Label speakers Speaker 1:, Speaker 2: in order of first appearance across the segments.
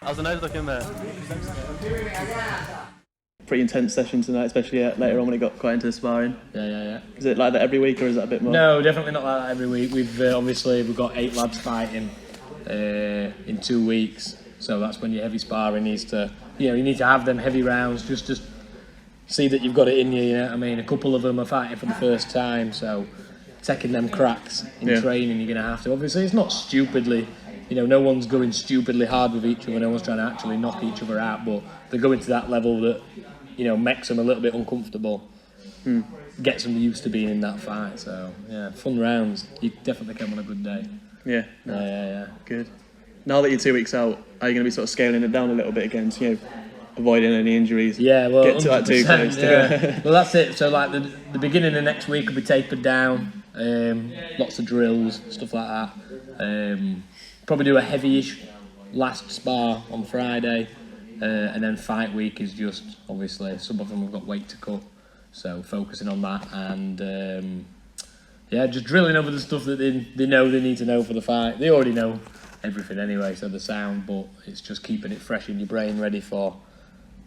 Speaker 1: How's the nose looking there?
Speaker 2: Pretty intense session tonight, especially later on when it got quite into the sparring.
Speaker 3: Yeah.
Speaker 2: Is it like that every week, or is that a bit more?
Speaker 3: No, definitely not like that every week. We've got 8 lads fighting in 2 weeks, so that's when your heavy sparring needs to, you need to have them heavy rounds just to see that you've got it in you. You know what I mean? A couple of them are fighting for the first time, so taking them cracks in training, you're going to have to. Obviously, it's not stupidly. No one's going stupidly hard with each other. No one's trying to actually knock each other out, but they're going to that level that, makes them a little bit uncomfortable. Gets them used to being in that fight. So, yeah, fun rounds. You definitely come on a good day.
Speaker 2: Yeah.
Speaker 3: Yeah.
Speaker 2: Good. Now that you're 2 weeks out, are you going to be sort of scaling it down a little bit again to, avoiding any injuries?
Speaker 3: Yeah, well,
Speaker 2: get to that 2 close.
Speaker 3: Yeah. Well, that's it. So, like, the beginning of next week will be tapered down. Lots of drills, stuff like that. Probably do a heavy-ish last spar on Friday, and then fight week is just, obviously, some of them have got weight to cut, so focusing on that, and just drilling over the stuff that they know they need to know for the fight. They already know everything anyway, so the sound, but it's just keeping it fresh in your brain, ready for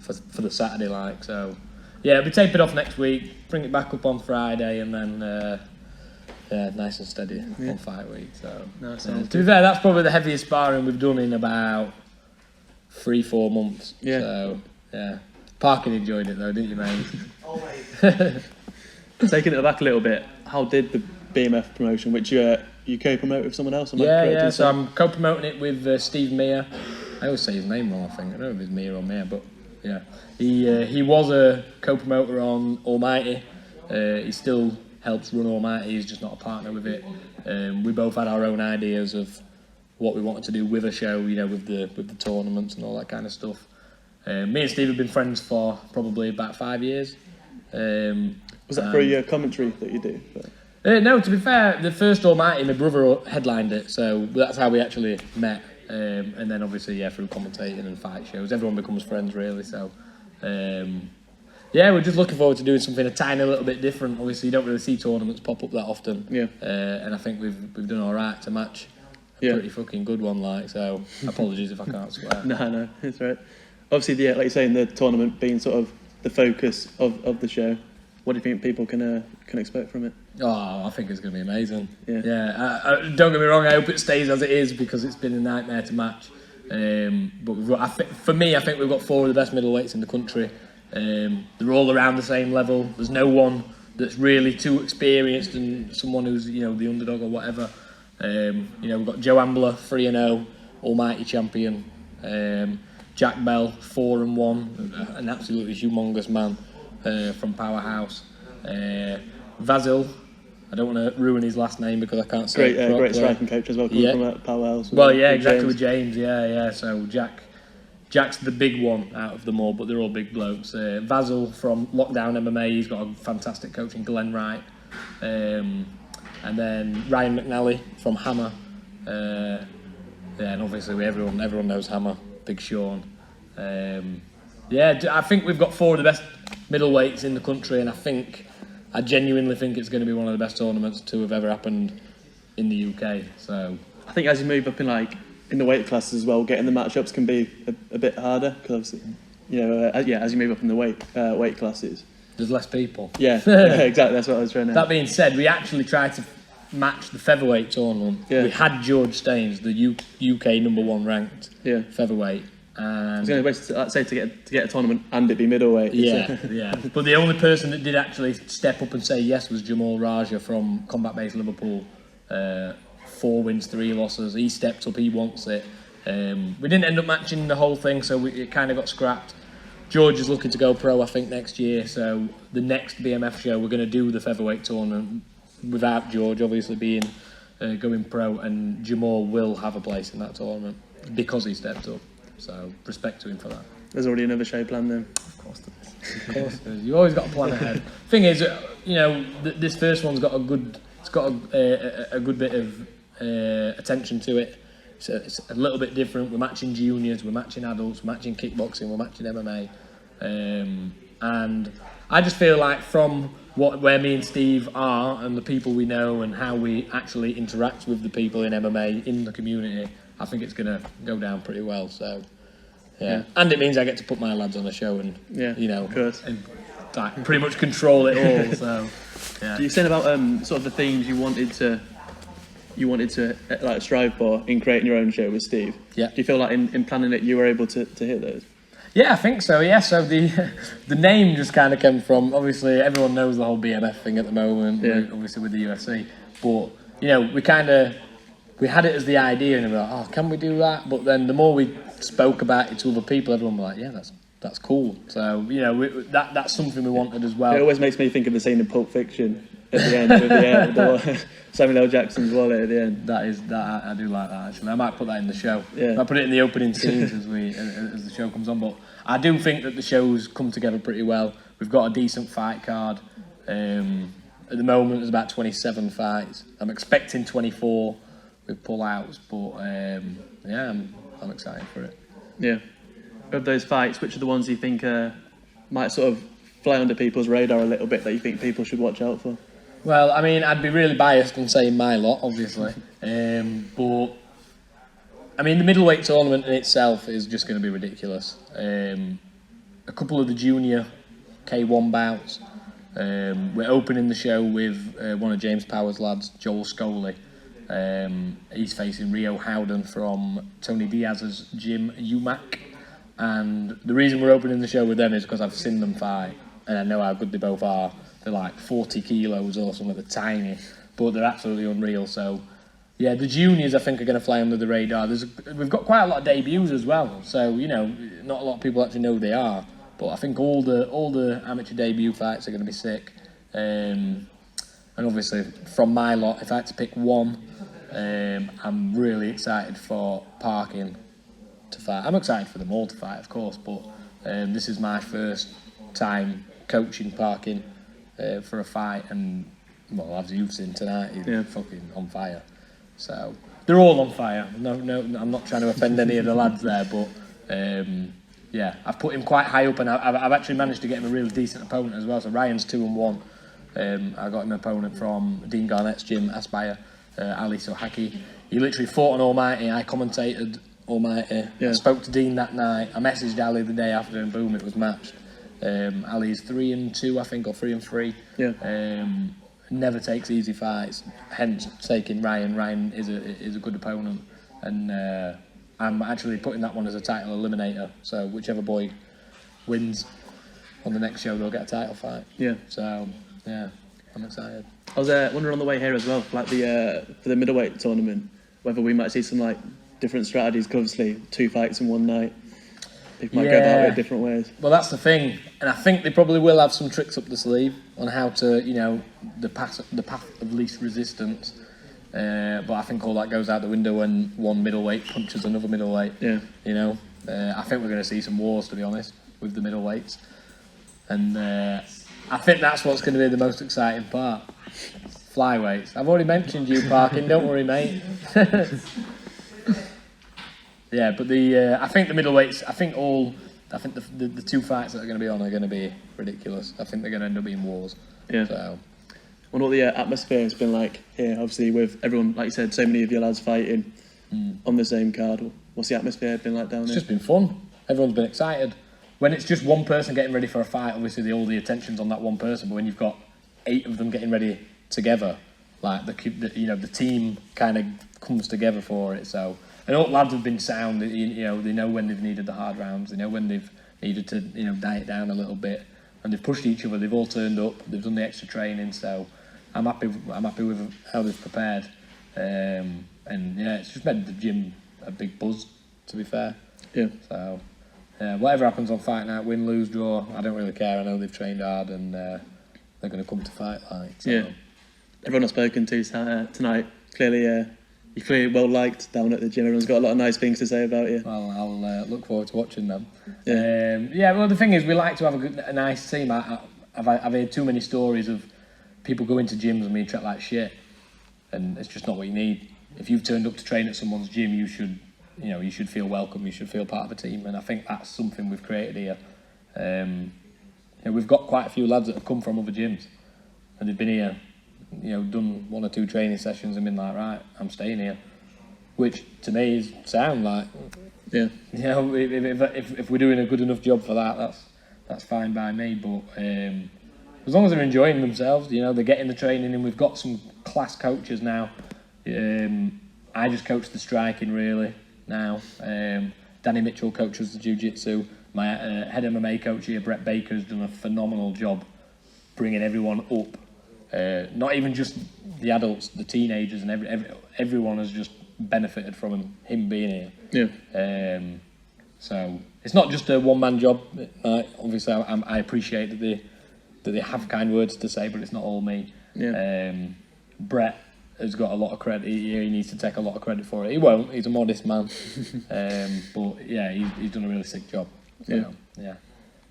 Speaker 3: the Saturday, like. So yeah, it'll be tapered off next week, bring it back up on Friday, and then nice and steady on fight week. So to be fair, that's probably the heaviest sparring we've done in about 3-4 months. Yeah. So yeah, Parkin enjoyed it though, didn't you, mate?
Speaker 4: Always.
Speaker 2: Taking it back a little bit, how did the BMF promotion, which you co-promote with someone else?
Speaker 3: Yeah. So I'm co-promoting it with Steve Meyer. I always say his name wrong, I think. I don't know if it's Meyer or Meyer, but yeah. He was a co-promoter on Almighty. He still helps run Almighty, he's just not a partner with it. We both had our own ideas of what we wanted to do with a show, with the tournaments and all that kind of stuff. Me and Steve have been friends for probably about 5 years.
Speaker 2: Was that for your commentary that you do?
Speaker 3: No, to be fair, the first Almighty, my brother headlined it, so that's how we actually met. And then obviously, through commentating and fight shows, everyone becomes friends really. So, we're just looking forward to doing something a tiny little bit different. Obviously, you don't really see tournaments pop up that often. Yeah. And I think we've done all right to match a pretty fucking good one, like. So, apologies if I can't swear.
Speaker 2: No, it's right. Obviously, like you say, in the tournament being sort of the focus of the show, what do you think people can expect from it?
Speaker 3: Oh, I think it's going to be amazing. Yeah. Don't get me wrong. I hope it stays as it is because it's been a nightmare to match. But I think we've got 4 of the best middleweights in the country. They're all around the same level. There's no one that's really too experienced and someone who's the underdog or whatever. We've got Joe Ambler 3-0, Almighty champion. Jack Bell 4-1, an absolutely humongous man from Powerhouse. Vasil, I don't want to ruin his last name because I can't say it.
Speaker 2: Great striking coach as well, from Powerhouse.
Speaker 3: Well, exactly, with James. Yeah. So Jack's the big one out of them all, but they're all big blokes. Vasil from Lockdown MMA, he's got a fantastic coach in Glenn Wright. And then Ryan McNally from Hammer. And obviously everyone knows Hammer, Big Sean. I think we've got 4 of the best middleweights in the country, and I genuinely think it's going to be one of the best tournaments to have ever happened in the UK. So
Speaker 2: I think as you move up in the weight classes as well, getting the matchups can be a bit harder because as you move up in the weight classes,
Speaker 3: there's less people.
Speaker 2: Yeah, exactly. That's what I was trying to.
Speaker 3: That being said, we actually tried to match the featherweight tournament. Yeah. We had George Staines, the UK #1 ranked featherweight. And I was
Speaker 2: going to say to get a tournament and it be middleweight.
Speaker 3: Yeah. But the only person that did actually step up and say yes was Jamal Raja from Combat Base Liverpool. 4 wins, 3 losses. He stepped up. He wants it. We didn't end up matching the whole thing, so it kind of got scrapped. George is looking to go pro, I think, next year. So the next BMF show, we're going to do the featherweight tournament without George, obviously being going pro, and Jamal will have a place in that tournament because he stepped up. So respect to him for that.
Speaker 2: There's already another show planned then.
Speaker 3: Of course there is. You always got to plan ahead. Thing is, this first one's got a good bit of attention to it. So it's a little bit different. We're matching juniors, we're matching adults, we're matching kickboxing, we're matching MMA, and I just feel like from where me and Steve are and the people we know and how we actually interact with the people in MMA in the community, I think it's going to go down pretty well. So Yeah, and it means I get to put my lads on a show and
Speaker 2: of course.
Speaker 3: and like pretty much control it all. So yeah.
Speaker 2: You saying about sort of the themes you wanted to like strive for in creating your own show with Steve?
Speaker 3: Yeah.
Speaker 2: Do you feel like in planning it you were able to hit those?
Speaker 3: Yeah, I think so. Yeah, so the name just kind of came from, obviously everyone knows the whole BMF thing at the moment.
Speaker 2: Yeah.
Speaker 3: Obviously with the UFC, but we had it as the idea, and we were like, oh, can we do that? But then the more we spoke about it to other people, everyone was like, yeah, that's cool. So that's something we wanted as well.
Speaker 2: It always makes me think of the scene in Pulp Fiction at the end with the Samuel L. Jackson's wallet at the end.
Speaker 3: I do like that actually. I might put that in the show.
Speaker 2: Yeah.
Speaker 3: I might put it in the opening scenes as the show comes on. But I do think that the show's come together pretty well. We've got a decent fight card. At the moment, there's about 27 fights. I'm expecting 24 with pull-outs, but I'm excited for it.
Speaker 2: Yeah. Of those fights, which are the ones you think might sort of fly under people's radar a little bit that you think people should watch out for?
Speaker 3: Well, I mean, I'd be really biased in saying my lot, obviously. But, I mean, the middleweight tournament in itself is just going to be ridiculous. A couple of the junior K1 bouts. We're opening the show with one of James Power's lads, Joel Scoley. He's facing Rio Howden from Tony Diaz's gym, UMAC. And the reason we're opening the show with them is because I've seen them fight, and I know how good they both are. They're like 40 kilos or something, they're tiny, but they're absolutely unreal. So, yeah, the juniors I think are going to fly under the radar. We've got quite a lot of debuts as well, so not a lot of people actually know who they are. But I think all the amateur debut fights are going to be sick. And obviously, from my lot, if I had to pick one, I'm really excited for Parkin to fight. I'm excited for them all to fight, of course, but this is my first time coaching Parkin for a fight, and well, as you've seen tonight, he's fucking on fire. So they're all on fire. No, I'm not trying to offend any of the lads there, but I've put him quite high up, and I've actually managed to get him a really decent opponent as well. So Ryan's 2-1. I got him an opponent from Dean Garnett's gym, Aspire, Ali Sohaki. He literally fought on Almighty. I commentated Almighty. Yeah. I spoke to Dean that night. I messaged Ali the day after, and boom, it was matched. Ali's 3-2, I think, or 3-3.
Speaker 2: Yeah.
Speaker 3: Never takes easy fights. Hence, taking Ryan. Ryan is a good opponent, and I'm actually putting that one as a title eliminator. So whichever boy wins on the next show, they'll get a title fight. Yeah. So yeah, I'm excited.
Speaker 2: I was wondering on the way here as well, like for the middleweight tournament, whether we might see some like different strategies. Cause obviously, 2 fights in one night. People might go about it different ways.
Speaker 3: Well, that's the thing, and I think they probably will have some tricks up the sleeve on how to, the path of least resistance. But I think all that goes out the window when one middleweight punches another middleweight. Yeah. I think we're going to see some wars, to be honest, with the middleweights, and I think that's what's going to be the most exciting part. Flyweights. I've already mentioned you, Parkin. Don't worry, mate. Yeah, but I think the middleweights. I think the 2 fights that are going to be on are going to be ridiculous. I think they're going to end up being wars. Yeah. So.
Speaker 2: I wonder what the atmosphere has been like here. Obviously, with everyone, like you said, so many of your lads fighting on the same card. What's the atmosphere been like down there?
Speaker 3: It's just been fun. Everyone's been excited. When it's just one person getting ready for a fight, obviously all the attention's on that one person. But when you've got 8 of them getting ready together, like the team kind of comes together for it. So. And all lads have been sound. They know when they've needed the hard rounds. They know when they've needed to, diet down a little bit. And they've pushed each other. They've all turned up. They've done the extra training. So I'm happy with how they've prepared. And yeah, it's just made the gym a big buzz, to be fair. Yeah. So whatever happens on fight night, win, lose, draw, I don't really care. I know they've trained hard, and they're going to come to fight. So. Yeah.
Speaker 2: Everyone I've spoken to tonight clearly. You're clearly well liked down at the gym. Everyone's got a lot of nice things to say about you.
Speaker 3: Well, I'll look forward to watching them. Yeah. Well, the thing is, we like to have a nice team. I've heard too many stories of people going to gyms and being treated like shit, and it's just not what you need. If you've turned up to train at someone's gym, you should feel welcome. You should feel part of a team, and I think that's something we've created here. We've got quite a few lads that have come from other gyms, and they've been here. Done 1 or 2 training sessions and been like, right, I'm staying here. which to me is sound like.
Speaker 2: Yeah.
Speaker 3: You know, if we're doing a good enough job for that, that's fine by me. But as long as they're enjoying themselves, you know, they're getting the training, and we've got some class coaches now. I just coach the striking really now. Danny Mitchell coaches the jiu-jitsu. My head MMA coach here, Brett Baker, has done a phenomenal job bringing everyone up. Not even just the adults, the teenagers, and everyone has just benefited from him being here.
Speaker 2: Yeah.
Speaker 3: So it's not just a one-man job. Obviously, I appreciate that they have kind words to say, but it's not all me.
Speaker 2: Yeah.
Speaker 3: Brett has got a lot of credit. He needs to take a lot of credit for it. He won't. He's a modest man. But yeah, he's done a really sick job. So, yeah.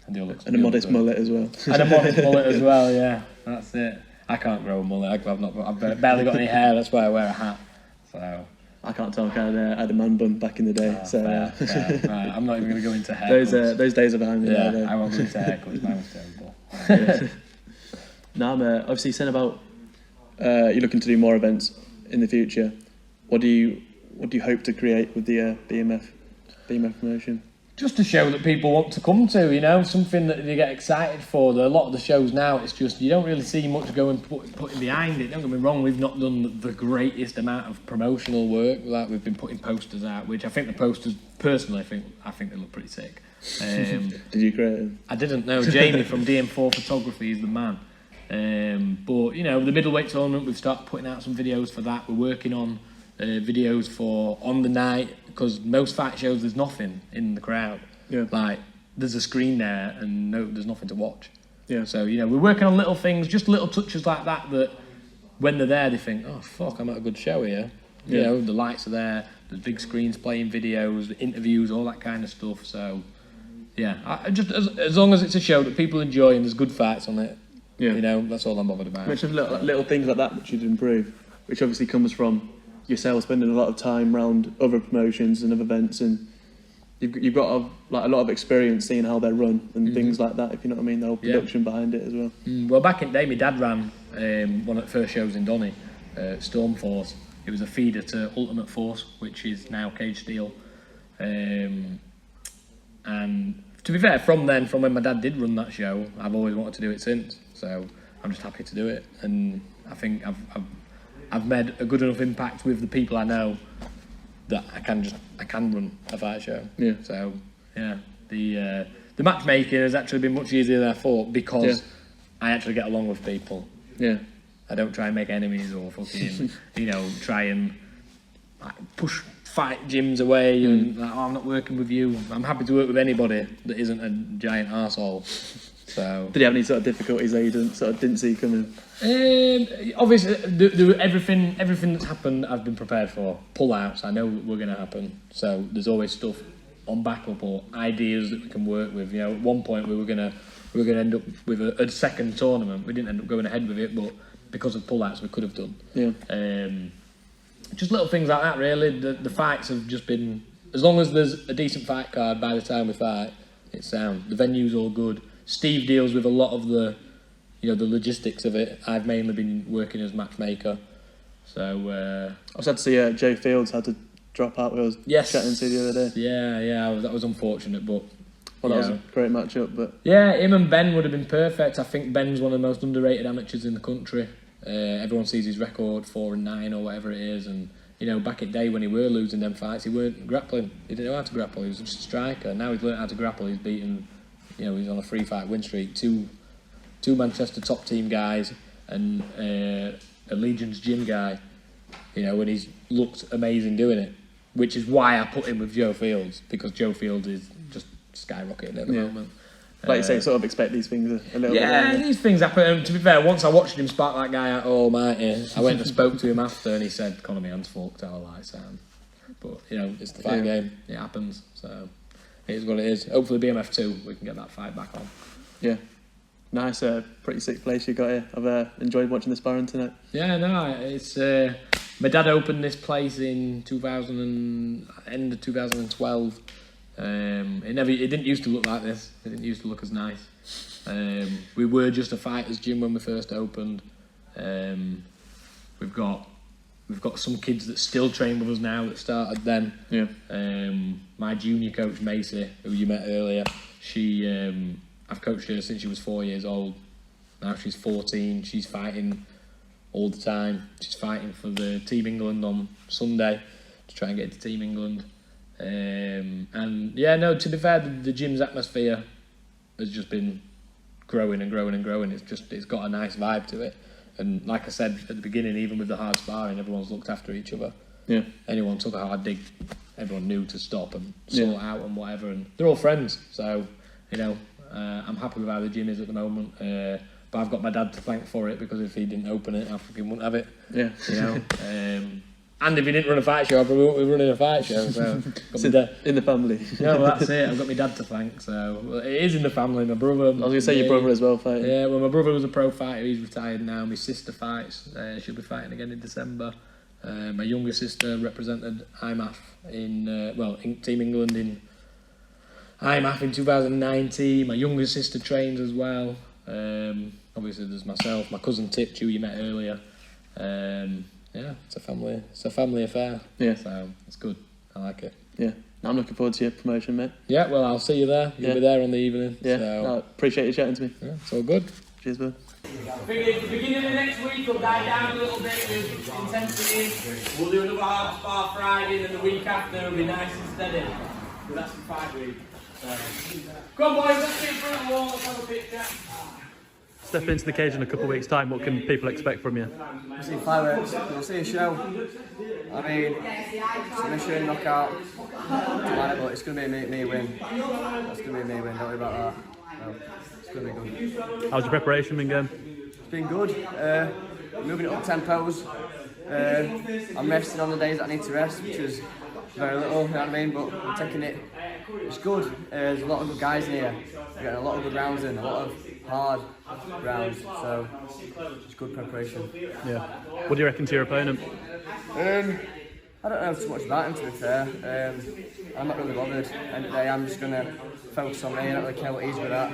Speaker 3: And
Speaker 2: a modest mullet as well.
Speaker 3: And a modest mullet as well. Yeah, that's it. I can't grow a mullet. I've barely got any hair. That's why I wear a hat. So.
Speaker 2: I can't talk. I had a man bun back in the day.
Speaker 3: Fair. Right, I'm not even going to go into haircuts.
Speaker 2: Those days are behind me.
Speaker 3: Yeah, I won't go into haircuts. Mine was terrible.
Speaker 2: Now, I'm obviously saying about you're looking to do more events in the future. What do you hope to create with the BMF promotion?
Speaker 3: Just a show that people want to come to, you know, something that they get excited for. A lot of the shows now, it's just, you don't really see much going putting behind it. Don't get me wrong, we've not done the greatest amount of promotional work. Like, we've been putting posters out, which I think the posters, personally, I think they look pretty sick.
Speaker 2: Did you create them?
Speaker 3: I didn't know. Jamie from DM4 Photography is the man. But, you know, the middleweight tournament, we've started putting out some videos for that. We're working on videos for on the night, because most fight shows there's nothing in the crowd.
Speaker 2: Yeah.
Speaker 3: Like, there's a screen there and there's nothing to watch.
Speaker 2: Yeah.
Speaker 3: So, you know, we're working on little things, just little touches like that when they're there they think, oh fuck, I'm at a good show here.
Speaker 2: Yeah.
Speaker 3: You know, the lights are there, there's big screens playing videos, interviews, all that kind of stuff. So yeah, I just as long as it's a show that people enjoy and there's good fights on it, you know, that's all I'm bothered about.
Speaker 2: Which of little things like that which you'd improve, which obviously comes from yourself spending a lot of time around other promotions and other events, and you've got a lot of experience seeing how they're run and things like that, if you know what I mean, the whole production behind it as well.
Speaker 3: Well, back in the day, my dad ran one of the first shows in Donny, Storm Force. It was a feeder to Ultimate Force, which is now Cage Steel. And to be fair, from when my dad did run that show, I've always wanted to do it since. So I'm just happy to do it, and I think I've made a good enough impact with the people I know that I can run a fight show.
Speaker 2: Yeah.
Speaker 3: So yeah, the matchmaking has actually been much easier than I thought, because I actually get along with people.
Speaker 2: Yeah.
Speaker 3: I don't try and make enemies or fucking try and push fight gyms away and I'm not working with you. I'm happy to work with anybody that isn't a giant arsehole. So
Speaker 2: did you have any sort of difficulties that you didn't see coming?
Speaker 3: Obviously, everything that's happened, I've been prepared for. Pull-outs, I know were going to happen. So there's always stuff on backup or ideas that we can work with. You know, at one point we were gonna end up with a second tournament. We didn't end up going ahead with it, but because of pull-outs, we could have done.
Speaker 2: Yeah.
Speaker 3: Just little things like that, really. The fights have just been, as long as there's a decent fight card by the time we fight, it's sound. The venue's all good. Steve deals with a lot of the logistics of it. I've mainly been working as matchmaker. So
Speaker 2: I was sad to see Joe Fields had to drop out. We was chatting to the other day.
Speaker 3: Yeah, that was unfortunate, but
Speaker 2: that was a great matchup. But
Speaker 3: yeah, him and Ben would have been perfect. I think Ben's one of the most underrated amateurs in the country. Everyone sees his record 4-9 or whatever it is, and back in the day when he were losing them fights, he weren't grappling. He didn't know how to grapple. He was just a striker. Now he's learned how to grapple. He's beaten. He's on a 3-fight win streak. Two Manchester top team guys and a Legion's gym guy. And he's looked amazing doing it, which is why I put him with Joe Fields, because Joe Fields is just skyrocketing at the moment.
Speaker 2: Like you say, sort of expect these things a little bit.
Speaker 3: Yeah, these things happen. And to be fair, once I watched him spark that guy out almighty, I went and spoke to him after, and he said, "Conor, my hand's fucked, how I sound." But it's the fight game. It happens. So it is what it is. Hopefully, BMF 2, we can get that fight back on.
Speaker 2: Yeah. Nice, pretty sick place you got here. I've enjoyed watching the sparring tonight.
Speaker 3: Yeah, no, it's my dad opened this place in end of 2012. It didn't used to look like this. It didn't used to look as nice. We were just a fighters gym when we first opened. We've we've got some kids that still train with us now that started then.
Speaker 2: Yeah.
Speaker 3: My junior coach Macy, who you met earlier, she I've coached her since she was 4 years old. Now she's 14. She's fighting all the time. She's fighting for the Team England on Sunday to try and get to Team England. And yeah, no, to be fair, the gym's atmosphere has just been growing and growing and growing. It's got a nice vibe to it. And like I said at the beginning, even with the hard sparring, everyone's looked after each other.
Speaker 2: Yeah.
Speaker 3: Anyone took a hard dig, everyone knew to stop and sort out and whatever. And they're all friends, so you know, I'm happy with how the gym is at the moment. But I've got my dad to thank for it, because if he didn't open it, I fucking wouldn't have it.
Speaker 2: Yeah.
Speaker 3: You know. And if he didn't run a fight show, I probably wouldn't be running a fight show. So
Speaker 2: in the family.
Speaker 3: No, well, that's it. I've got my dad to thank. So it is in the family. My brother.
Speaker 2: I was going to say your brother as well fighting.
Speaker 3: Yeah, well, my brother was a pro fighter. He's retired now. My sister fights. She'll be fighting again in December. My younger sister represented IMAF in Team England in IMAF in 2019. My younger sister trains as well. Obviously, there's myself, my cousin Tip, who you met earlier. Yeah, it's a family affair.
Speaker 2: Yeah.
Speaker 3: So it's good. I like it.
Speaker 2: Yeah. I'm looking forward to your promotion, mate.
Speaker 3: Yeah, well, I'll see you there. You'll be there on the evening.
Speaker 2: Yeah.
Speaker 3: So.
Speaker 2: No, appreciate you chatting to me.
Speaker 3: Yeah, it's all good.
Speaker 2: Cheers, bud.
Speaker 3: Beginning of next week, we'll dive down a little bit with intensity. We'll do another hard spar Friday, and then the week after it'll be nice and steady. But that's the 5 week. Come on, boys, let's get in front of the wall. Let's have a picture.
Speaker 2: Step into the cage in a couple of weeks' time. What can people expect from you?
Speaker 1: We'll see fireworks, we'll see a show. I mean, submission, knockout, but it's going to be a me win. It's going to be a me win, don't worry about that. No, it's going to be good.
Speaker 2: How's your preparation been going?
Speaker 1: It's been good. Moving it up tempos. I'm resting on the days that I need to rest, which is very little, you know what I mean, but I'm taking it. It's good. There's a lot of good guys in here. We're getting a lot of good rounds in, a lot of hard rounds, so it's good preparation.
Speaker 2: Yeah. What do you reckon to your opponent?
Speaker 1: I don't know too much about him, to be fair. I'm not really bothered. End of the day, I'm just going to focus on me. I don't really care what he's good at.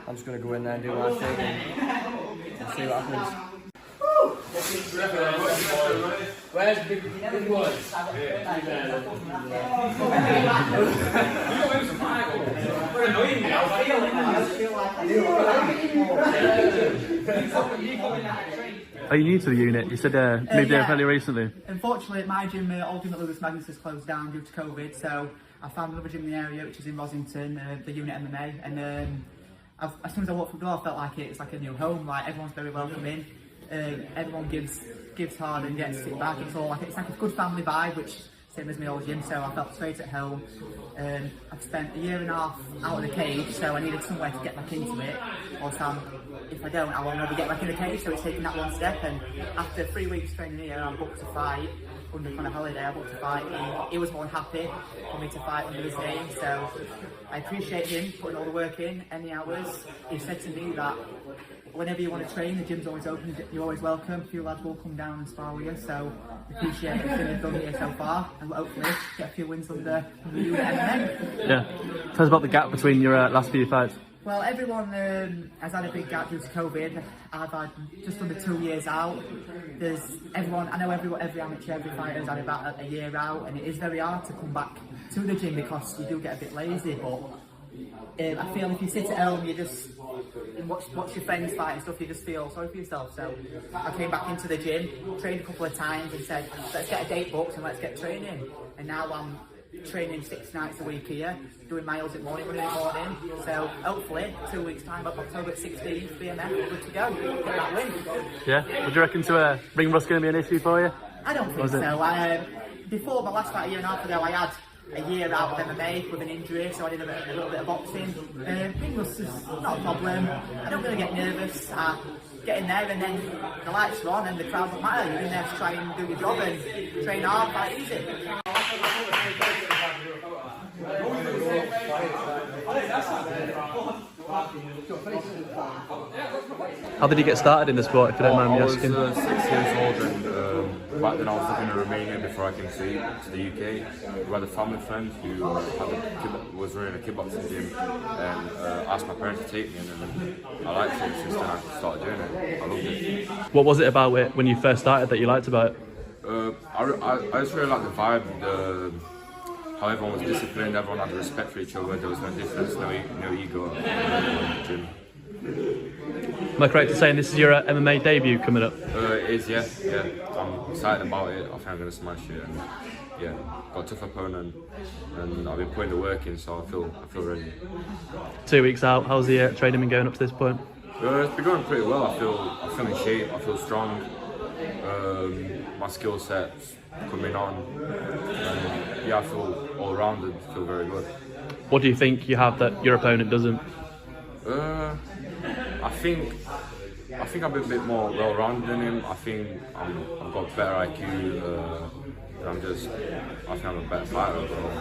Speaker 1: I'm just going to go in there and do my thing and see what happens.
Speaker 3: Where's the big boy?
Speaker 2: Are you new to the unit? You said moved here fairly recently.
Speaker 4: Unfortunately, my gym, Ultimate Lewis Magnus, has closed down due to COVID, so I found another gym in the area, which is in Rosington, the Unit MMA, and as soon as I walked through the door, I felt like it's like a new home. Like, everyone's very welcoming. Everyone gives hard and gets to sit back. It's like a good family vibe, which same as my old gym. So I felt straight at home. I've spent a year and a half out of the cage, so I needed somewhere to get back into it. Also, if I don't, I won't ever get back in the cage. So it's taking that one step. And after 3 weeks training here, I'm booked to fight. Under on a holiday, I booked to fight. He was more than happy for me to fight under his name. So I appreciate him putting all the work in, any hours. He said to me that whenever you want to train, the gym's always open, you're always welcome. A few lads will come down and spar with you, so appreciate everything you've done here so far, and hopefully get a few wins under you and MMA.
Speaker 2: Yeah. Tell us about the gap between your last few fights.
Speaker 4: Well, everyone has had a big gap due to COVID. I've had just under 2 years out. I know every amateur, every fighter has had about a year out, and it is very hard to come back to the gym because you do get a bit lazy, but I feel if you sit at home, you just watch your friends fight and stuff, you just feel sorry for yourself. So I came back into the gym, trained a couple of times and said, let's get a date booked and let's get training. And now I'm training 6 nights a week here, doing miles in the morning, running in the morning. So hopefully, 2 weeks time, October 16th, BMF, we're good to go, get that win.
Speaker 2: Yeah, would you reckon to ring rust going to be an issue for you?
Speaker 4: I don't think so. Before my last fight a year and a half ago, I had a year out of MMA with an injury, so I did a little bit of boxing. Ring rust is not a problem. I don't really get nervous. I get in there and then the lights are on and the crowd don't matter. You're in there to try and do your job and train hard, fight easy.
Speaker 2: How did you get started in the sport, if you don't mind me asking?
Speaker 5: I was 6 years old, and back then I was living in Romania before I came to the UK. We had a family friend who was running a kickboxing gym, and asked my parents to take me, and then I liked it. Since then I started doing it. I loved it.
Speaker 2: What was it about it when you first started that you liked about it?
Speaker 5: I just really like the vibe, how everyone was disciplined, everyone had respect for each other, there was no difference, no ego in the gym.
Speaker 2: Am I correct in saying this is your MMA debut coming up?
Speaker 5: It is, yeah. I'm excited about it. I think I'm going to smash it. And yeah, got a tough opponent, and I've been putting the work in, so I feel ready.
Speaker 2: 2 weeks out. How's the training been going up to this point?
Speaker 5: It's been going pretty well. I feel in shape. I feel strong. My skill set's coming on. Yeah, I feel all rounded. Feel very good.
Speaker 2: What do you think you have that your opponent doesn't?
Speaker 5: I think I've been a bit more well-rounded than him. I think I've got better IQ. I think I'm a better fighter overall.